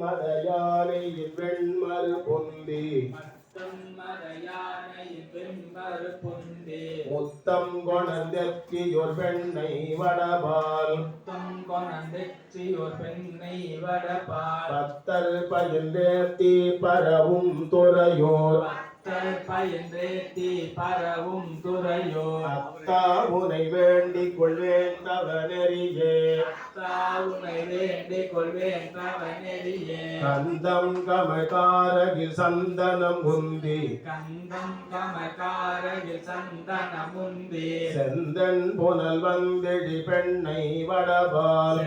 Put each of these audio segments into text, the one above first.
மதயானையின் வெண்மறு பொந்தி முத்தம் கொணர்ந்தெற்றியோர் பெண்ணை வடபால் பத்தர் பயின்றேத்தி பரவும் துறையோர் அத்தா உனை வேண்டிக் கொள்வேன் தவ நெறியே கந்தம் கமகாரகில் சந்தனம் குந்தி செந்தன் புனல் வந்திடி பெண்ணை வடபால்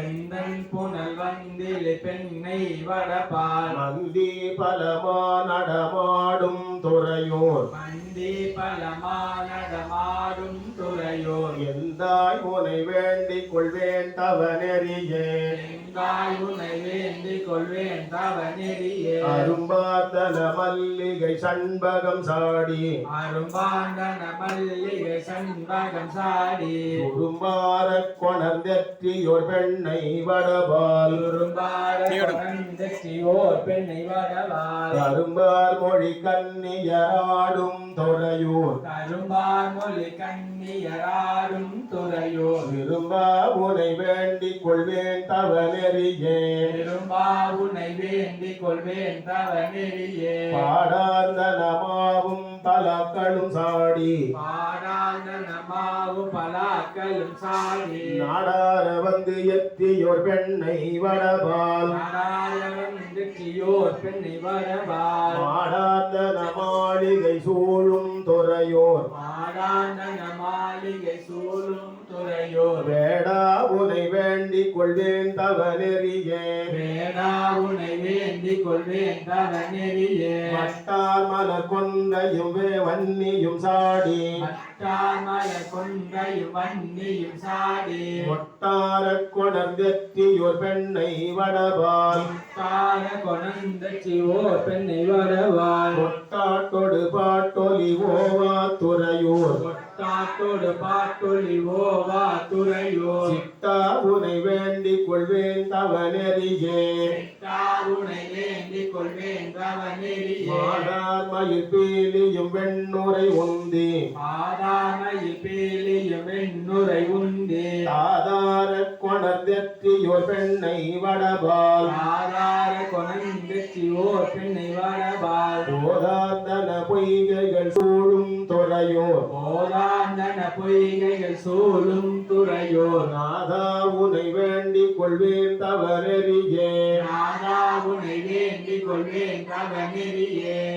மந்தி பலமா நடமாடும் துறையோர் எந்தாய் உனை வேண்டிக் கொள்வேன் தவ நெறியே அரும்பார்த்தன மல்லிகை சண்பகம் சாடி உரும்பாரக் கொணர்ந்தெற்றியோர் பெண்ணை வடபால் அரும்பார் மொழி கன்னியராடும் துறையூர் விரும்பா உனை வேண்டிக் கொள்வேன் தவ நெறியே பாடார்ந்த நமாவும் பலாக்களும் சாடி நாடார வந்து எத்தியோர் பெண்ணை வடபால் மாடாந்த நமாளிகை சூழும் துறையோர் வேடா உனை வேண்டிக் கொள்வேன் தவ நெறியே மட்டார் மலர் கொண்டையும் வன்னியும் சாடி ஒட்டார கொணர்ந்தெற்றியோர் பெண்ணை வடபால் ஒட்டாட்டொடு பாட்டொலி ஓவா துறையூர் சிட்டா உனை வேண்டிக் கொள்வேன் தவ நெறியே மாடார் மயில் பீலியும் வெண்ணுரை உந்தி ஆதார கொணர்ந்தெற்றியோர் பெண்ணை வடபால் போதாந்தன பொய்கைகள் சூழும் துறையோர் நாதா உனை வேண்டிக் கொள்வேன் தவ நெறியே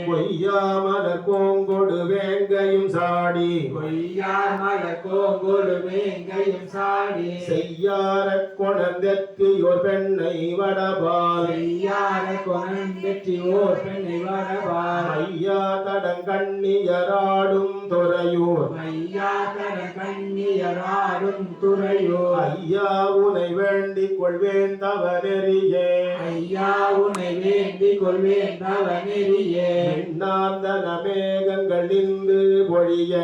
கொய்யாமல கோங்கொடு வேங்கையும் சாடி செய்யார கொணர்ந்தெற்றியோர் பெண்ணை வடபால் ஐயா தடங்கண்ணியராடும் துறையூர் ஐயா உனை வேண்டிக் கொள்வேன் தவ நெறியே எண்ணார்ந்தன மேகங்கள் நின்று பொழிய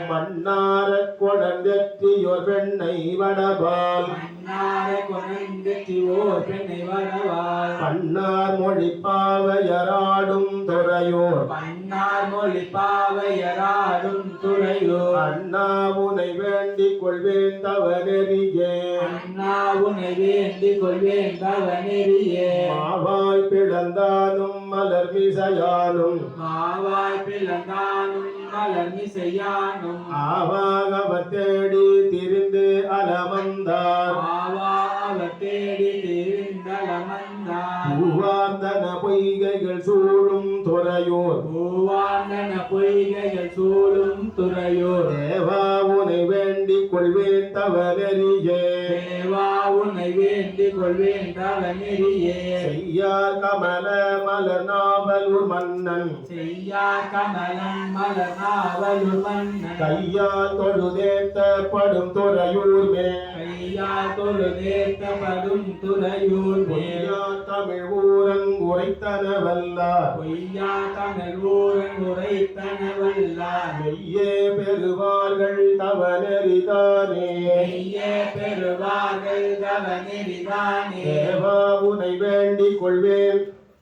மன்னார கொணர்ந்தெற்றியோர் பெண்ணை வடபால் பன்னார் மொழி பாவையராடும் துறையோர் அண்ணா உனை வேண்டிக் கொள்வேன் தவ நெறியே மாவாய் பிளந்தானும் மலர் மிசையானும் ஆவாகவ தேடி திரிந்து அலமந்தார் பூவார்ந்தன பொய்கைகள் சூழும் துறையோர் தேவா உனை வேண்டிக் கொள்வேன் தவ நெறியே செய்யார் கமல மலர் நாவலூர் மன்னன் கையா தொழுதேத்தப்படும் துறையூர் பொய்யா தமிழ் ஊரன் உரைத்தனவல்லார் மெய்யே பெறுவார்கள் தவ நெறிதானே தவநெறிதானே தேவா உனை வேண்டிக் கொள்வேன்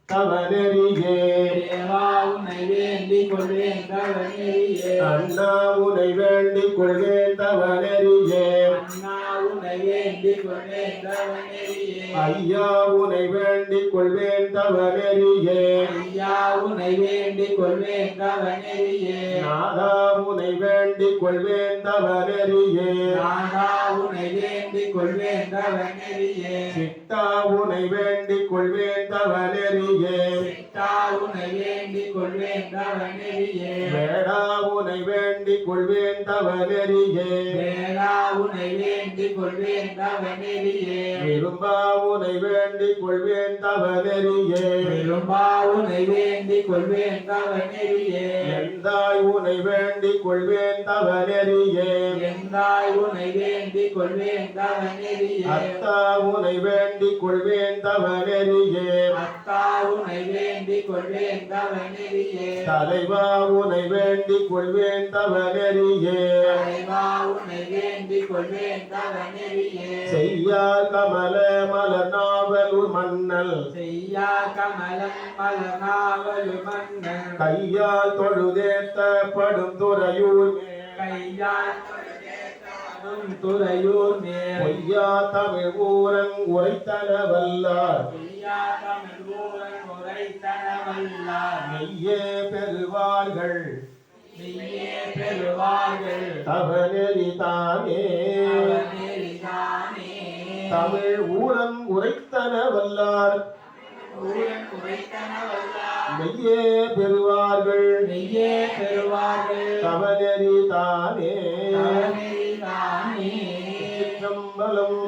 தவநெறியே தேவா உன்னை வேண்டிக் கொள்வேன் தவநெறியே அண்ணா உனை வேண்டிக் கொள்வேன் தவநெறியே அண்ணா உன்னை வேண்டிக் கொள்வேன் தவநெறியே ஐயா உனை வேண்டிக் கொள்வேன் தவநெறியே ஐயா உன்னை வேண்டிக் கொள்வேன் தவநெறியே நாதா உனை வேண்டிக் கொள்வேன் தவநெறியே நாதா உன்னை வேண்டிக் கொள்வேன் தவநெறியே சித்தா உனை வேண்டிக் கொள்வேன் தவநெறியே சித்தா உன்னை வேண்டிக் கொள்வேன் தவநெறியே வேடா உனை வேண்டிக் கொள்வேன் தவநெறியே வேளா உன்னை வேண்டிக் கொள்வேன் தவநெறியே விரும்பா உனை வேண்டிக் கொள்வேன் தவநெறியே விரும்பா உன்னை வேண்டிக் கொள்வேன் தவநெறியே எந்தாய் உனை வேண்டிக் கொள்வேன் தவநெறியே எந்தாய் உன்னை வேண்டிக் கொள்வேன் தவநெறியே அத்தா உனை வேண்டிக் கொள்வேன் தவநெறியே அத்தா உன்னை வேண்டிக் கொள்வேன் தவநெறியே தலைவா உனை வேண்டிக் கொள்வேன் தவநெறியே தலைவா உன்னை வேண்டிக் கொள்வேன் தவநெறியே செய்யார் கமல மலர் நாவலூர் மன்னல் செய்யா கமலம் மலனாவலு மன்னன் கையால் தொழுதேத்தப்படும் துறையூர் மேல் கையால் துறையூர் மேல் பொய்யா தமிழ் ஊரன் உரைத்தன வல்லார் பொய்யா தமிழ் ஊரன் உரைத்தனவல்லார் மெய்யே பெறுவார்கள் மெய்யே பெறுவார்கள் தவநெறி தானே தவநெறிதானே தமிழ் ஊரன் உரைத்தன வல்லார் ஊரன் உரைத்தனவல்லார் மெய்யே பெறுவார்கள் மெய்யே பெறுவார்கள் தவநெறி தானே தவநெறிதானே சிற்றம்பலம்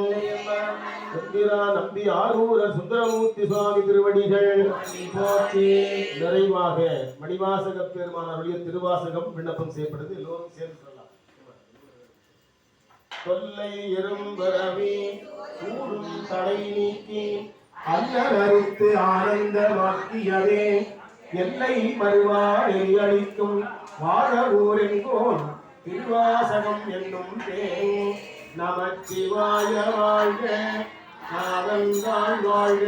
சுந்தரா நம்பி ஆரூரர் சுந்தரமூர்த்தி சுவாமி திருவடிகள் போற்றி நிறைவாக மணிவாசக பெருமானாருடைய திருவாசகம் விண்ணப்பம் செய்யப்படுது. எல்லோரும் சேர்ந்து சொல்லலாம். தொல்லை எறும்பரவி கூடும் தடை நீக்கி அல்லல் அறுத்து ஆனந்தமாக்கியதே எல்லை மறுவா எரியளிக்கும் வாழவூரெங்கோன் திருவாசகம் என்னும் தேன் நமச்சிவாய வாழ்க நாதந்தாள் வாழ்க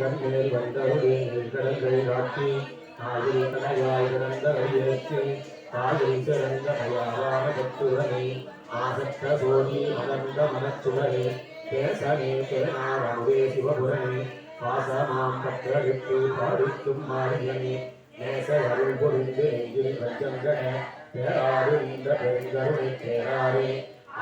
கண்ணில் வந்தருளே கடல்களை காட்டி ஆயில் கடையாய் கிடந்தவையேற்று ஆயில் சிறந்த மயாவான கட்டுடனே ஆசற்ற சோதி மலர்ந்த மனச்சுடனே தேசனே தேனாரே சிவபுரனே பாசமாம் கற்றெடுத்து பாடிக்கும் மாரியனே நேச அருள் புரிந்து நெஞ்சில் வஞ்சங்கன பேராறு இந்த பெருங்கருணை தேராரே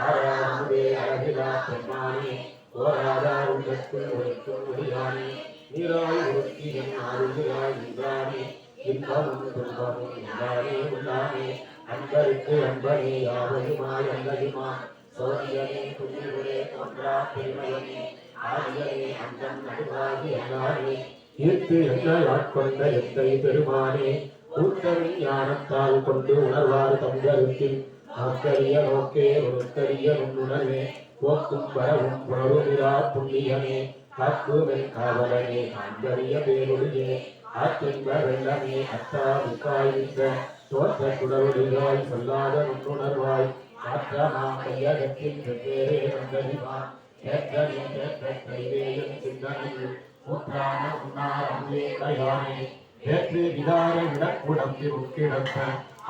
ஆறாமுதே அழகிலா பெருமானே ஓராதார் உள்ளத்துள் ஒழிக்கும் முடியானே நீராய் ஒருத்தி என் ஆறுகிறாய் நின்றானே இன்பமும் துன்பமும் நின்றானே உள்ளானே அன்பருக்கு அன்பனே யாவதுமாய் அல்லதுமா சோதியனே துணிவுரே தோன்றா பெருமையனே ஆதியனே அந்தம் நடுவாகி எல்லாரே ஈர்த்து என்ன ஆட்கொண்ட எத்தை பெருமானே கூத்தரின் ஞானத்தால் கொண்டு உணர்வார் தங்கருத்தில் ஆக்கரிய நோக்கே ஒருத்தரிய நுண்ணுணர்வே போக்கும் வரவும் புணருமிரா புண்ணியனே காக்குமென் காவலனே காண்பறிய பேரொழியே ஆத்தின்ப வெள்ளமே அத்தா முக்காய்ந்த தோற்ற குடவொழியாய் சொல்லாத நுண்ணுணர்வாய் மாற்றமாம் கையகத்தின் வெவ்வேறே வந்தறிவான் ஏற்றனே ஏற்ற கைவேயும் சிந்தனையில் ஊற்றான உன்னாரே கையானே ஏற்று விதார விடக்குடம்பி உட்கிடத்த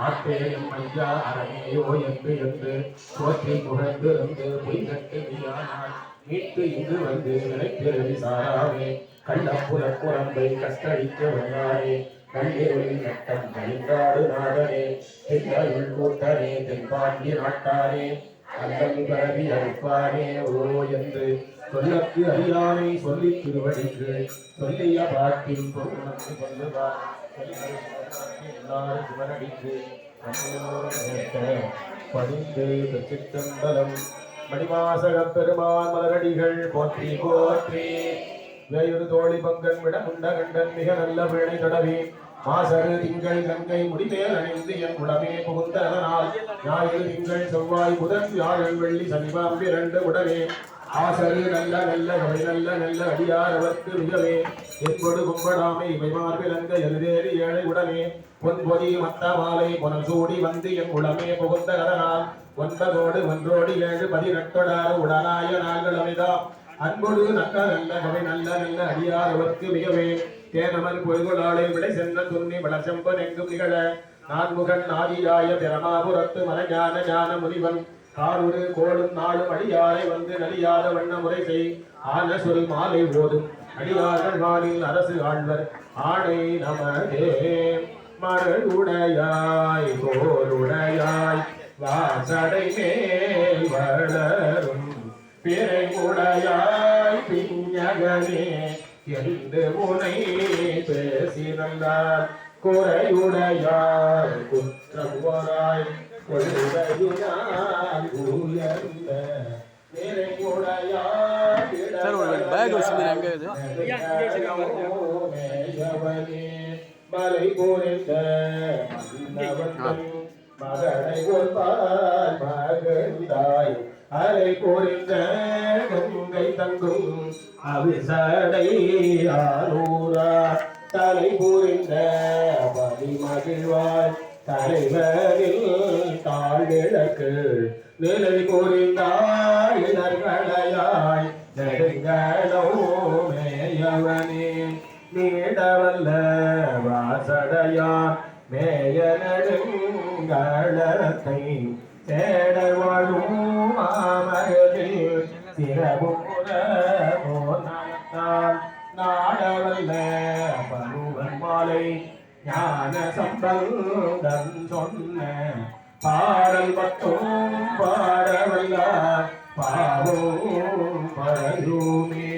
ஆட்டேயும் ஐயா அரணையோ என்று தோற்றி புகழ்ந்திருந்து பொய்கட்டு வியானாய் மீட்டு இங்கு வந்து விளைப்பிறவி சாராவே கள்ளப்புற குரம்பை கஷ்டடிக்க வந்தாரே கண்ணீரில் நட்டம் கழிந்தாடு நாடனே திங்கள் கூட்டனே தென்பாண்டி நாட்டாரே அல்லல் பரவி அழிப்பானே ஓ என்று சொல்லக்கு அறியானை சொல்லி திருவடிக்கு சொல்லிய பாட்டின் பொருளுக்கு சொல்லுவார் எல்லாரும் சிவனடிக்கு படிந்து சிற்றம்பலம் மணிவாசக பெருமான் மலரடிகள் போற்றி போற்றி வேயுறு தோழி பங்கன் விட முண்ட கண்டன் மிக நல்ல வேளை தடவி மாசரு திங்கள் கங்கை முடிமேல் அணிந்து என் உடமே புகுந்த அதனால் ஞாயிறு திங்கள் செவ்வாய் புதன் வியாழன் வெள்ளி சனிவாம்பி இரண்டு உடனே ஆசரு நல்ல நல்ல கவை நல்ல நல்ல அடியார் அவர்க்கு மிகவே என்பொடு கும்படாமை இவை மார்பிலங்க எழுதேறி ஏழை உடனே பொன்பொதி மத்த மாலை புனம் சூடி வந்து என் உடமே புகுந்த அதனால் ஒன்பதோடு ஒன்றோடு 7 18 உடனாய நாங்கள் அமைதாம் அன்பொடு நல்ல நல்ல கவை நல்ல நல்ல அடியார் அவர்க்கு மிகவே தேனமன் பொய்கொளாளை விடை சென்ற துண்ணி வளச்சம்பன் எங்கும் நிகழ நான்முகன் ஆதியாய பிரமாபுரத்து மரஞான ஞான முனிவன் காரூரு கோடும் நாளும் அடியாரை வந்து நலியாத வண்ண முறை செய் ஆன சொல் மாலை ஓதும் அடியார்கள் வானில் அரசு ஆழ்வர் ஆணை நமதே மருளுடையாய் போருடையாய் வாசடை மேல் வளரும் பிறை உடையாய் பிஞகனே என்று முனை பேசினார் குறையுடையாய் குற்றமுவராய் மலை போரிந்த மகனை கொள்வார் மகந்தாய் அலை போரிந்த கங்கை தங்கும் அவிசடை ஆரூரா தலை புரிந்த பதி மகிழ்வாய் தலைவரில் தாழ்கிழக்கு நிலை புரிந்தாயினர்களையாய் நெடுங்களோ மேயவனே நீடவல்ல வாசடையான் மேய நெடுங்களத்தை தேட வாழும் மாமகளில் சிறபுற போனான் நாடவல்ல பருவன் மாலை ஞான சம்பந்தன் சொன்ன பாடல் மட்டும் பாடவல்லார் பாவோம் பரலுமே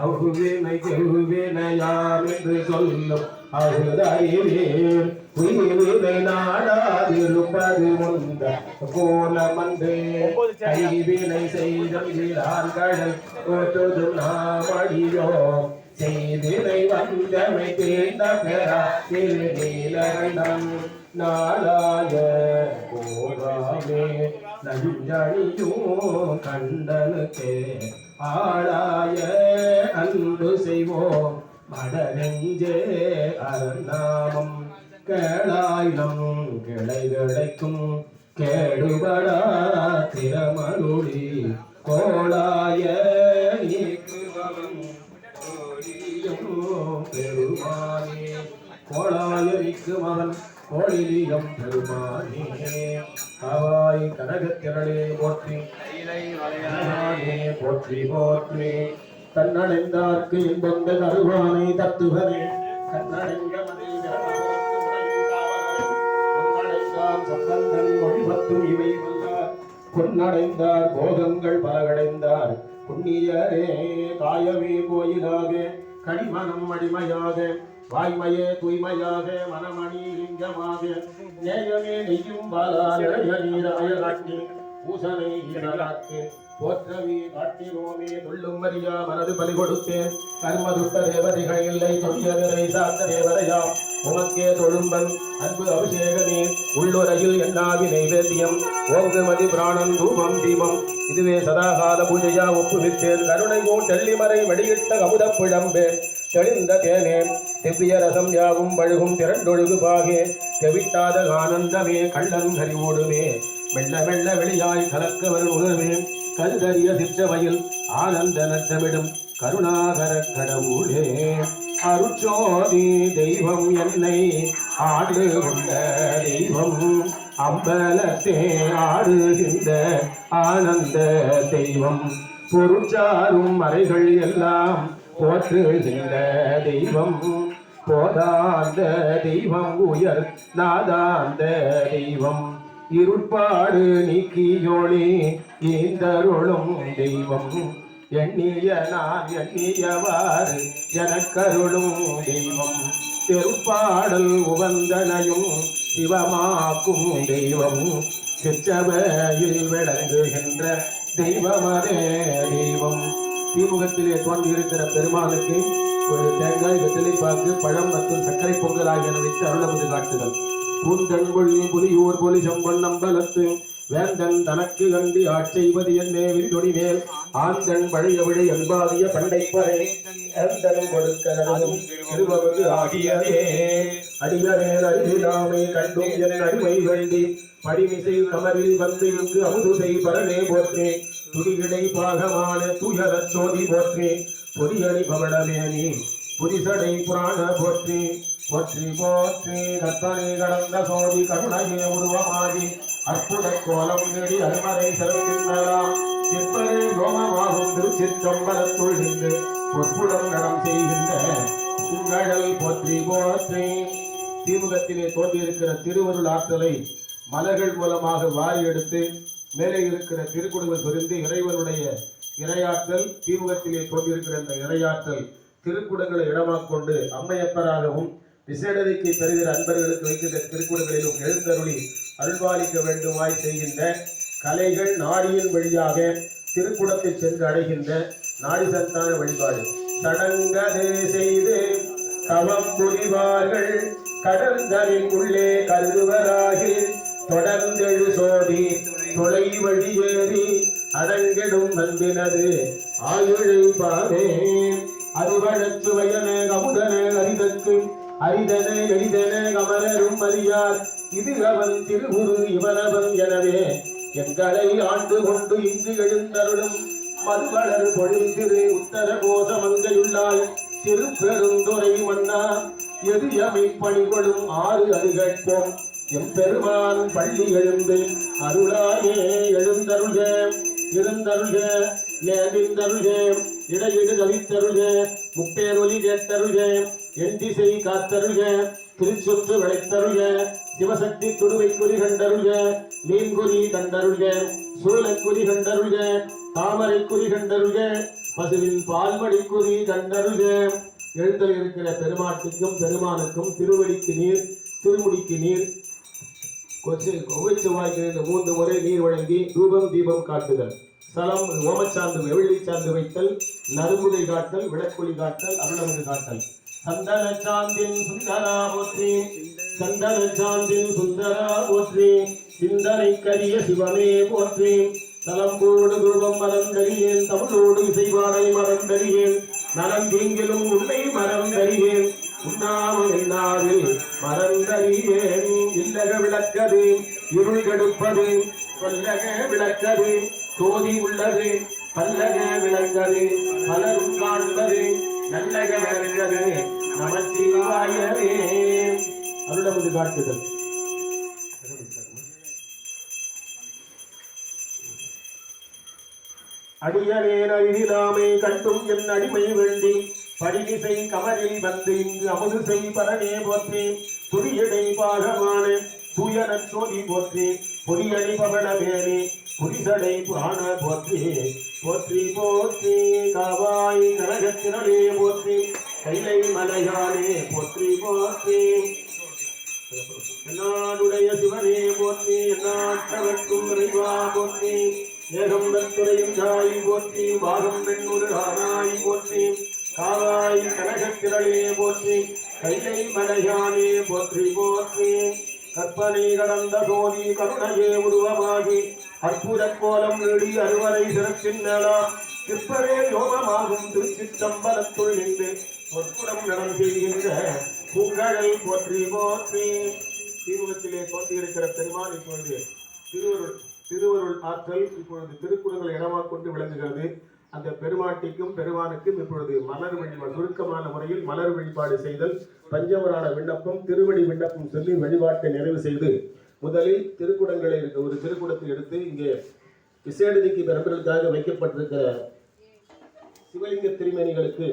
அவுவினை செவ்வினையாம் என்று சொல்லும் அவுதறிவே உயிரினை நாடாதிருப்பது முந்த கோலமந்து கைவினை செய்தார் கடல் ஓட்டுதும் நாம் அடியோம் செய்தினை வந்தமை தீர்ந்த பெறா திருநீலகண்டம் நாளாய போராமே நஞ்சணியும் கண்டனுக்கே ஆளாய அன்பு செய்வோம் மடநெஞ்சே அரணாமம் கேளாயினம் கிளை கிடைக்கும் கேடுபடா திறமருளி கோளாய நீக்குவம் பெருமானே கோளாயரிக்கும் அவன் கோழிலியம் பெருமானே காவாய் கனகத்திரளே போற்றி கனகானே போற்றி போற்றி தன்னடைந்தார்க்கு இன்பங்கள் அருவானை தத்துவனே கண்ணடைந்த மதில் நிறமோர்க்கு உடையும் காவலனே பொன்னடைந்தார் சம்பந்தன் மொழிபத்தும் இவை வல்லார் பொன்னடைந்தார் போகங்கள் பலகடைந்தார் புண்ணியரே காயமே கோயிலாக கனிமனம் அடிமையாக வாய்மையே தூய்மையாக மனமணி லிங்கமாக நேயமே நெய்யும் பாலா நிறைய நீராய காட்டி பூசனை ஈடலாக்கு போற்றவி காட்டினோமே துள்ளும் மரியா மனது பலி கொடுத்தேன் கர்மதுஷ்ட தேவதைகள் இல்லை தொழியரை சார்ந்த தேவதையாம் உமக்கே தொழும்பன் அன்பு அபிஷேகமே உள்ளுரையில் எண்ணாவி நைவேத்தியம் ஓங்குமதி பிராணம் தூபம் தீபம் இதுவே சதாகால பூஜையா ஒப்புவித்தேன் கருணை போல் தெள்ளிமறை வெளியிட்ட கமுதப் பிழம்பே தெளிந்த தேனே திவ்ய ரசம் யாவும் பழுகும் திரண்டொழுகு பாகே தெவிட்டாத ஆனந்தமே கள்ளன் ஹரிவோடுமே மெல்ல மெல்ல வெளியாய் கலக்கவன் உணர்வே கல்கரிய சிற்றவையில் ஆனந்த நட்டமிடும் கருணாகர கடவுளே அருட்சோதி தெய்வம் என்னை ஆடு கொண்ட தெய்வம் அம்பலத்தே ஆடுகின்ற ஆனந்த தெய்வம் பொருட்சாரும் மறைகள் எல்லாம் போற்றுகின்ற தெய்வம் போதாந்த தெய்வம் உயர் நாதாந்த தெய்வம் இருட்பாடு நீக்கியோளி ஈந்தருளும் தெய்வம் எண்ணிய நான் எண்ணியவாறு எனக்கருளும் தெய்வம் தெருப்பாடல் உவந்தனையும் சிவமாக்கும் தெய்வம் சிற்றவையில் விளங்குகின்ற தெய்வமதே தெய்வம் தீமுகத்திலே தோன்றியிருக்கிற பெருமானுக்கு ஒரு தேங்காய் வெற்றிலைப்பாக்கு பழம் மற்றும் சர்க்கரை பொங்கல் ஆகியன வைத்து அருளமுது காட்டுதல் பூந்தன் பொழி புலியூர் பொலி செம்பொன் நம்பலத்து வேந்தன் தனக்கு கண்டி ஆட்செய்வது என்னே விரிதொடிவேல் ஆந்தன் பழைய விடை அன்பாதிய பண்டைப்பறை ஏந்தன் கொடுக்கலும் திருவது ஆகியதே அடியரேல் அறிவிலாமை கண்டும் என் அடிமை வேண்டி படிமிசை கமரில் வந்து இங்கு அமுதுசை பரனே போற்றே துடிகிடை பாகமான துயரச் சோதி போற்றே பொறியணி பவளமேனி புரிசடை புராண போற்றி போற்றி போற்றி கற்பனை கடந்த சோதி கருணையே உருவமாகி அற்புத கோலம் நெடி அருமறை செலுத்தின்றலாம் சிற்பரை யோகமாகும் திருச்சிற்றம்பலத்துள் நின்று பொற்புடம் நடம் செய்கின்ற உங்கழல் போற்றி போற்றி தீமுகத்திலே தோன்றியிருக்கிற திருவருள் ஆற்றலை மலர்கள் மூலமாக வாரி எடுத்து மேலே இருக்கிற திருக்குடும்பம் சொரிந்து இறைவனுடைய இறையாற்றல் தீமுகத்திலே தோன்றியிருக்கிற இந்த இறையாற்றல் திருக்குடங்களை இடமாக் கொண்டு அம்மையப்பராகவும் விசேடதைக்கு பெறுகிற அன்பர்களுக்கு வைக்கின்ற திருக்குடங்களிலும் எழுந்தருளி அருள்பாலிக்க வேண்டுமாய் செய்கின்ற கலைகள் நாடியின் வழியாக திருக்குடத்தை சென்று அடைகின்ற நாடி சந்தான வழிபாடு சடங்கதே செய்து தவம் புரிவார்கள் கடற்கரின் உள்ளே கருதுவராகி தொடர்ந்தெழு சோதி தொலை வழியேறி அடங்கெடும் அன்பினது ஆயுளை பாவே அறுவழச்சு வயனே கமுதனே அரிதற்கு அரிதனே எளிதனே கமரரும் அறியார் இது அவன் திருவுரு இவனவன் எனவே எங்களை ஆண்டு கொண்டு இங்கு எழுந்தருளும் மதுவளர் பொழில் திரு உத்தர கோச மங்கையுள்ளாய் திருப்பெருந்துறை மன்னா எது எமை பணிகொளும் ஆறு அருகட்போம் எம்பெருமான் பள்ளி எழுந்து அருளாயே எழுந்தருள்க இருந்தருள்க நேர்ந்தருள்க இடையிடு தவித்தருள்க முப்பேரொலி கேட்டருள்க என் திசை காத்தருள்க திருச்சொற்று விளைத்தருள்க சிவசக்தி துடுவை குறி கண்டருள்க மீன்குறி கண்டருள்க சூழக்குறி கண்டருள்க தாமரை குறி கண்டருள்க பசுவின் பால்மடி குறி கண்டருள்க எழுந்தல் இருக்கிற பெருமாட்டுக்கும் பெருமானுக்கும் திருவடிக்கு நீர் திருமுடிக்கு நீர் கொவ்வைச்சுவாய்க்கு 3 முறை நீர் வழங்கி தூபம் தீபம் காட்டுதல் சலம் ஓமச்சாந்து வெள்ளி சார்ந்து வைத்தல் நறுமுறை காட்டல் விளக்கொலி காட்டல் அருளமுது காட்டல் சந்தன சாந்தின் சுந்தரா போற்றி சந்தன சாந்தின் சுந்தரா போற்றி சிந்தனை கரிய சிவமே போற்றி தலம்போடு துருவம் மறந்தறியேன் தமிழோடு இசைவானை மறந்தறியேன் நலம் தீங்கிலும் உன்னை மறந்தறியேன் உண்ணாமல் இல்லாவில் மறந்தறியேன் இல்லக விளக்கது இருள் கெடுப்பது சொல்லக விளக்கது தோதி உள்ளது பல்லக விளங்கது பலரும் காண்பது நல்லக விளங்கது காட்டுதல். அடியனேன் அறிவிலாமை கண்டும் என் அடிமை வேண்டி படிமிசை கமரில் வந்து இங்கு அமுது செய் பரனே போற்றி துரியடை பாகமான தூயனன் சோதி போற்றி பொடியணி பவளமேனி புரிசடை புராண போற்றி போற்றி போற்றி காவாய் கனகத்திரளே போற்றி கைலை மலையானே போற்றி போற்றி என்னாடுடைய சிவனே போற்றி என்னாட்டவர்க்கும் நிறைவா போற்றி ஏகம்பத்துறையும் தாய் போற்றி பாகம் பெண்ணொரு ஆனாய் போற்றி காவாய் கனகத்திரளே போற்றி கைலை மலையானே போற்றி போற்றி கற்பனை கடந்த சோதி கருணையே உருவமாகி அற்புத கோலம் நீடி அறுவரை சிறப்பின்னலாம் இப்பவே யோகமாகும் திருச்சிற்றம்பலத்துள் நின்று சொற்புறம் நடம் செய்கின்ற பூங்கழல் போற்றி போற்றி. தீமுகத்திலே தோன்றியிருக்கிற பெருமான் இப்பொழுது திருவருள் ஆற்றல் இப்பொழுது திருக்குறங்கள் இடமாக கொண்டு விளங்குகிறது. அந்த பெருமாட்டிக்கும் பெருமானுக்கும் இப்பொழுது மலர் வழிபாடு சுருக்கமான முறையில் மலர் வழிபாடு செய்தல், பஞ்சவரான விண்ணப்பம், திருவடி விண்ணப்பம் சொல்லி வழிபாட்டை நிறைவு செய்து முதலில் திருக்குடங்களை ஒரு திருக்குடத்தை எடுத்து இங்கே விசேடதிக்கு பெருமக்களுக்காக வைக்கப்பட்டிருக்கிற சிவலிங்க திருமேனிகளுக்கு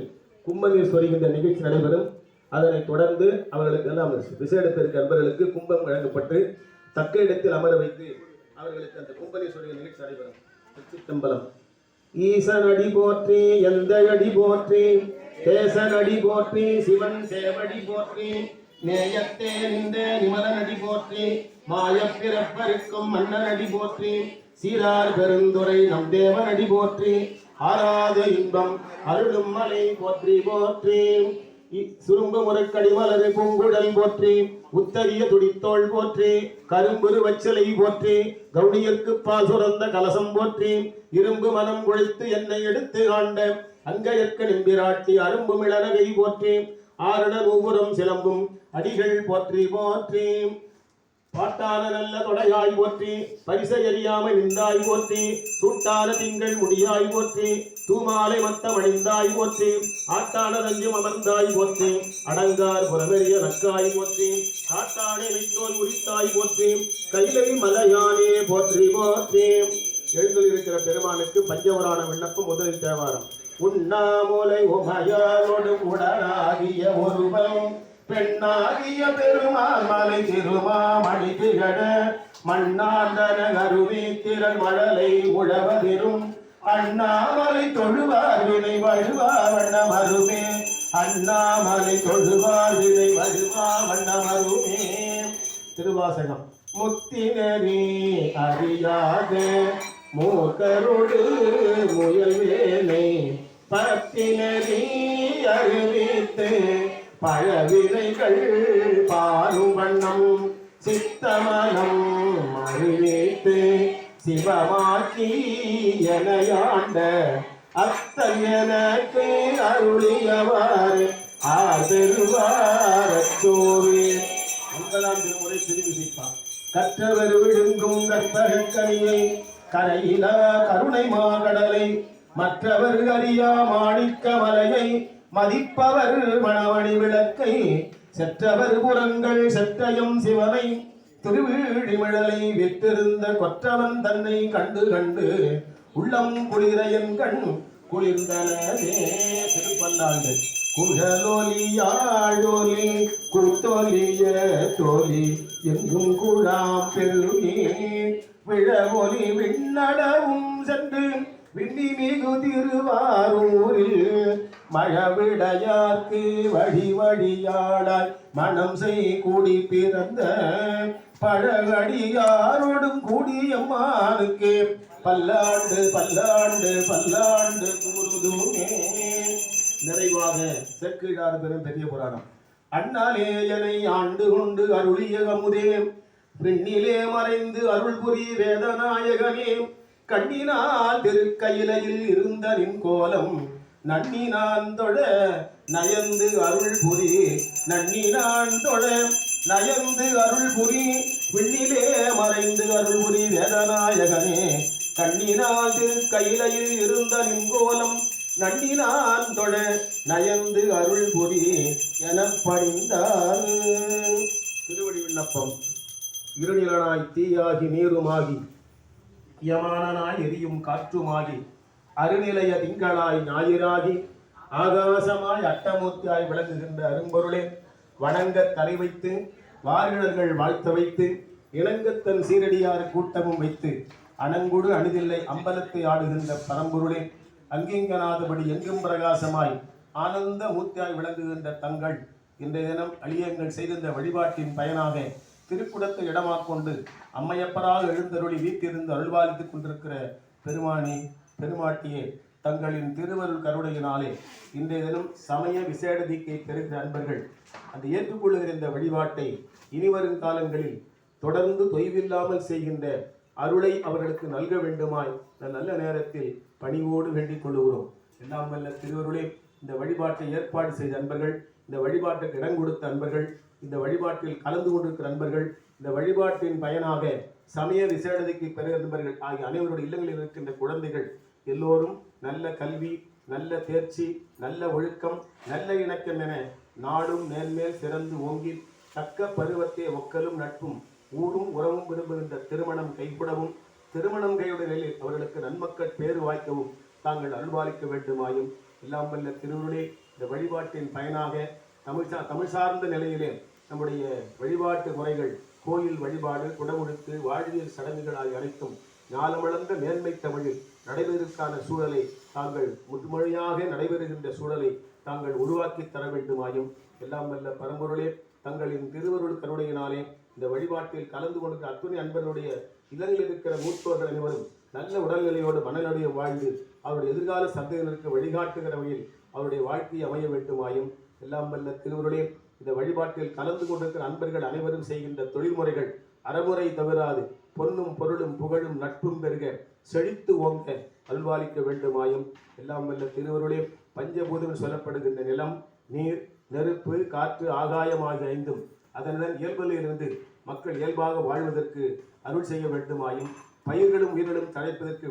கும்பநீர் சொரிகின்ற நிகழ்ச்சி நடைபெறும். அதனைத் தொடர்ந்து அவர்களுக்கு எல்லாம் விசேடத்திற்கு அன்பர்களுக்கு கும்பம் வழங்கப்பட்டு தக்க இடத்தில் அமர வைத்து அவர்களுக்கு அந்த கும்பநீர் சொரிகிற நிகழ்ச்சி நடைபெறும். திருச்சிற்றம்பலம். ஈசன் அடி போற்றி எந்த அடி போற்றி தேசன் அடி போற்றி சிவன் சேவடி போற்றி நேயத்தே நின்ற நிமலன் அடி போற்றி மாயப் பிறப்பருக்கும் மன்னன் அடி போற்றி சீரார் பெருந்துரை நம் தேவன் அடி போற்றி ஆராத இன்பம் அருளும் மலை போற்றி போற்றி சுரும்பு முறைக்கடி மலரு பூங்குழல் போற்றி உத்தரிய துடித்தோள் போற்றி கரும்புரு வச்சலை போற்றி கௌடியர்க்கு பால் சுரந்த கலசம் போற்றி இரும்பு மனம் குழைத்து என்னை எடுத்து ஆண்ட அங்கையற்கு நிம்பிராட்டி அரும்பு மிளனகை போற்றி ஆரண நூபுரம் சிலம்பும் அடிகள் போற்றி போற்றி பாட்டான நல்ல தொடையாய் போற்றி பரிசை அறியாமை நின்றாய் போற்றி சூட்டான திங்கள் முடியாய் போற்றி தூமாலை மத்தம் அணிந்தாய் போற்றி ஆட்டான தஞ்சம் அமர்ந்தாய் போற்றி அடங்கார் புறமெறிய நக்காய் போற்றி காட்டானே மெய்த்தோல் உரித்தாய் போற்றி கைலை மலையானே போற்றி போற்றி. எழுந்திருக்கிற பெருமானுக்கு பஞ்சவரான விண்ணப்பம் முதலில் தேவாரம். உண்ணாமூலை உமையாரோடு உடனாகிய ஒருவன் பெண்ணாகிய பெருமாள் மலை திருமாமணி திகழ மண்ணாந்தன அருவி திரள் மழலை உழவதிரும் அண்ணாமலை தொழுவார் வினை வழுவா வண்ணம் அருமே அண்ணாமலை தொழுவார் வினை வழுவா வண்ணம் அருமே. திருவாசகம். முத்தினரி அறியாத மூக்கரோடு முயல்வேனை பத்தினரி அறிவித்து பழவினைகள் பாரும் வண்ணம் சித்தமனம் அறிவித்து சிவமாக்கி எனையாண்ட அத்தயனக்கு அருளியவாறு ஆதருவாரத்தோவே. 9ஆம் திருமுறை திருவிசிப்பார். கற்றவர் விழுங்கும் கற்பகக்கனியை கரையிலா கருணை மாகடலை மற்றவர் அறியா மாணிக்க மலையை மதிப்பவர் மணவணி விளக்கை செற்றவர் புறங்கள் செற்றயம் சிவனை திருவிழிமிழலை விட்டிருந்த கொற்றவன் தன்னை கண்டு கண்டு உள்ளம் குளிர என் கண் குளிர்ந்தனே. திருப்பல்லாண்டு. குழலொலியாழொலி கூத்தொலிய தோலி எங்கும் குழாம் பெருகி விழவொலி விண்ணடவும் சென்று விண்ணி மிகு திருவாரூரில் மழவிடையார்க்கு வழி வழியாடாய் மனம் செய் கூடி பிறந்த பழகடியாரோடும் கூடியம்மானுக்கு பல்லாண்டு பல்லாண்டு பல்லாண்டு கூறுதுமே. நிறைவாக செக்கிழார் பெரும் பெரிய புராணம். அண்ணாலே எனை ஆண்டு கொண்டு அருளிய அமுதே விண்ணிலே மறைந்து அருள் புரி வேதநாயகனே கண்ணினால் திருக்கையிலையில் இருந்த நின் கோலம் நன்னினான் தொழ நயந்து அருள் புரி நன்னினான் தொழ நயந்து அருள் புரி விண்ணிலே மறைந்து அருள் புரி வேதநாயகனே கண்ணினால் திருக்கையிலையில் இருந்த நின் கோலம் நன்னினான் தொழ நயந்து அருள் புரி என பணிந்தார். திருவடி விண்ணப்பம். இருநிலனாய் தீயாகி நீருமாகி யமானனாய் எரியும் காற்றுமாகி அருநிலைய திங்களாய் ஞாயிறாகி ஆகாசமாய் அட்டமூர்த்தியாய் விளங்குகின்ற அரும்பொருளே, வணங்க தலை வைத்து வாரிழர்கள் வாழ்த்த வைத்து இணங்கத்தன் சீரடியார் கூட்டமும் வைத்து அணங்குடு அணிதில்லை அம்பலத்தை ஆடுகின்ற பரம்பொருளே, அங்கிங்கனாதபடி எங்கும் பிரகாசமாய் ஆனந்த மூர்த்தியாய் விளங்குகின்ற தங்கள் இன்றைய தினம் அழியங்கள் செய்திருந்த வழிபாட்டின் பயனாக திருக்குடத்தை இடமாக்கொண்டு அம்மையப்பராக எழுந்தருளி வீட்டிலிருந்து அருள்வாளித்துக் கொண்டிருக்கிற பெருமானி பெருமாட்டியே, தங்களின் திருவருள் கருணையினாலே இன்றைய தினம் சமய விசேட தீக்கை பெறுகிற அன்பர்கள் அந்த ஏற்றுக்கொள்ளுகிற இந்த வழிபாட்டை இனிவரும் காலங்களில் தொடர்ந்து தொய்வில்லாமல் செய்கின்ற அருளை அவர்களுக்கு நல்க வேண்டுமாய் நல்ல நேரத்தில் பணிவோடு வேண்டிக் கொள்ளுகிறோம். எல்லாம் வல்ல திருவருளே, இந்த வழிபாட்டை ஏற்பாடு செய்த அன்பர்கள், இந்த வழிபாட்டுக்கு இடம் கொடுத்த அன்பர்கள், இந்த வழிபாட்டில் கலந்து கொண்டிருக்கிற அன்பர்கள், இந்த வழிபாட்டின் பயனாக சமய விசேடதைக்கு பெறுகிற அன்பர்கள் ஆகிய அனைவருடைய இல்லங்களில் இருக்கின்ற குழந்தைகள் எல்லோரும் நல்ல கல்வி, நல்ல தேர்ச்சி, நல்ல ஒழுக்கம், நல்ல இணக்கம் என நாடும் மேன்மேல் சிறந்து ஓங்கி தக்க பருவத்தை ஒக்கலும் நட்பும் ஊரும் உறவும் விரும்புகின்ற திருமணம் கைகூடவும், திருமணம் கையுடைய நிலையில் அவர்களுக்கு நன்மக்கள் பேறு வாய்க்கவும் தாங்கள் அருள்பாலிக்க வேண்டுமாயும் எல்லாம் வல்ல திருவுருளே, இந்த வழிபாட்டின் பயனாக தமிழ் சார்ந்த நிலையிலே நம்முடைய வழிபாட்டு முறைகள், கோயில் வழிபாடு, குடமுழுக்கு, வாழ்வியல் சடங்குகள் ஆகிய அனைத்தும் ஞாலமளந்த மேன்மை தமிழில் நடைபெறுவதற்கான சூழலை தாங்கள் முழுமையாக நடைபெறுகின்ற சூழலை தாங்கள் உருவாக்கி தர வேண்டுமாயும் எல்லாம் வல்ல பரம்பொருளே, தங்களின் திருவருள் கருணையினாலே இந்த வழிபாட்டில் கலந்து கொண்டிருக்கிற அத்துணை அன்பர்களுடைய இல்லங்களில் இருக்கிற மூத்தோர்கள் அனைவரும் நல்ல உடல்நிலையோடு மனநிலையை வாழ்ந்து அவருடைய எதிர்கால சந்ததியினருக்கு வழிகாட்டுகிற வகையில் அவருடைய வாழ்க்கையை அமைய வேண்டுமாயும் எல்லாம் வல்ல திருவருளே, இந்த வழிபாட்டில் கலந்து கொண்டிருக்கிற அன்பர்கள் அனைவரும் செய்கின்ற தொழில்முறைகள் அறமுறை தவறாது பொன்னும் பொருளும் புகழும் நட்பும் பெருக செழித்து ஓங்க அல்வாளிக்க வேண்டுமாயும் எல்லாம் வல்ல திருவருளே, பஞ்சபூதம் சொல்லப்படுகின்ற நிலம், நீர், நெருப்பு, காற்று, ஆகாயம் ஆகிய ஐந்தும் அதனுடன் இயல்பிலிருந்து மக்கள் இயல்பாக வாழ்வதற்கு அருள் செய்ய வேண்டுமாயும் பயிர்களும் உயிர்களும் தழைப்பதற்கு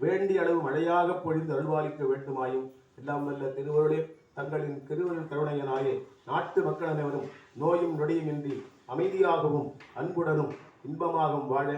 வேண்டிய அளவு மழையாக பொழிந்து அருள்வாளிக்க வேண்டுமாயும் எல்லாம் வல்ல திருவருளே, தங்களின் திருவருள் கருணையினாலே நாட்டு மக்கள் அனைவரும் நோயும் நொடியுமின்றி அமைதியாகவும் அன்புடனும் இன்பமாகவும் வாழ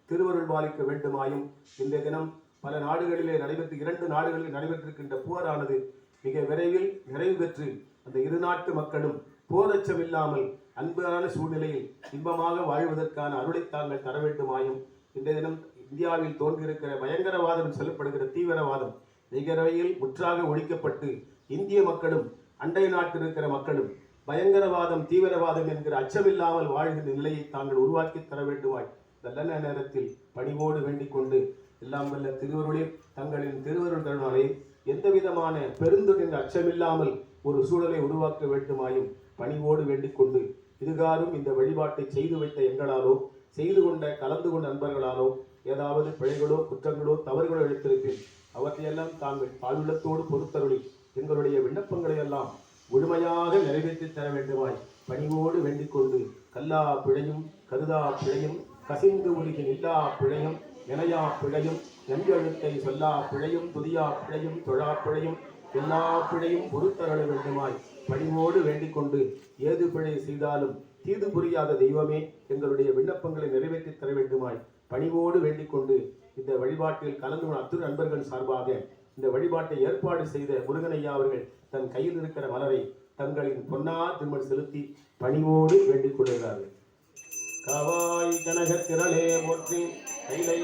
திருவருள் பாலிக்க வேண்டுமாயும் இந்த தினம் பல நாடுகளிலே 2 நாடுகளில் நடைபெற்றிருக்கின்ற போரானது மிக விரைவில் நிறைவு பெற்று அந்த இரு நாட்டு மக்களும் போரச்சம் இல்லாமல் அன்பான சூழ்நிலையில் இன்பமாக வாழ்வதற்கான அருளை தாங்கள் தர வேண்டுமாயும் இந்த தினம் இந்தியாவில் தோன்றியிருக்கிற பயங்கரவாதம் சொல்லப்படுகிற தீவிரவாதம் நிகழ்வையில் முற்றாக ஒழிக்கப்பட்டு இந்திய மக்களும் அண்டை நாட்டில் இருக்கிற மக்களும் பயங்கரவாதம் தீவிரவாதம் என்கிற அச்சமில்லாமல் வாழ்கின்ற நிலையை தாங்கள் உருவாக்கி தர வேண்டுமாய் நல்ல நேரத்தில் பணிவோடு வேண்டிக் கொண்டு எல்லாம் வல்ல திருவருளே, தங்களின் திருவருள் கருணாலே எந்த விதமான பெருந்தொழில் அச்சமில்லாமல் ஒரு சூழலை உருவாக்க வேண்டுமாயும் பணிவோடு வேண்டிக் கொண்டு இதுகாரும் இந்த வழிபாட்டை செய்து வைத்த எங்களாலோ செய்து கொண்ட கலந்து கொண்ட நண்பர்களாலோ ஏதாவது பிழைகளோ குற்றங்களோ தவறுகளோ எடுத்திருப்பேன் அவற்றையெல்லாம் தாங்கள் பாலுள்ளத்தோடு பொறுத்தருளி எங்களுடைய விண்ணப்பங்களை எல்லாம் முழுமையாக நிறைவேற்றி தர வேண்டுமாய் பணிவோடு வேண்டிக் கொண்டு கல்லா பிழையும் கருதா பிழையும் கசிந்து உருகி நில்லா பிழையும் நிலையா பிழையும் நெஞ்செழுத்தை சொல்லா பிழையும் துதியா பிழையும் தொழா பிழையும் எல்லா பிழையும் பொறுத்தருள வேண்டுமாய் பணிவோடு வேண்டிக் கொண்டு ஏது பிழை செய்தாலும் தீது புரியாத தெய்வமே எங்களுடைய விண்ணப்பங்களை நிறைவேற்றி தர வேண்டுமாய் பணிவோடு வேண்டிக் கொண்டு இந்த வழிபாட்டில் கலந்து கொண்ட அத்துணை நண்பர்கள் சார்பாக இந்த வழிபாட்டை ஏற்பாடு செய்த முருகனையா அவர்கள் தன் கையில் இருக்கிற மலரை தங்களின் பொன்னா திருமண் செலுத்தி பணிவோடு வேண்டிக் கொள்கிறார்கள். காவாய் கனக திரளே போற்றி கைலை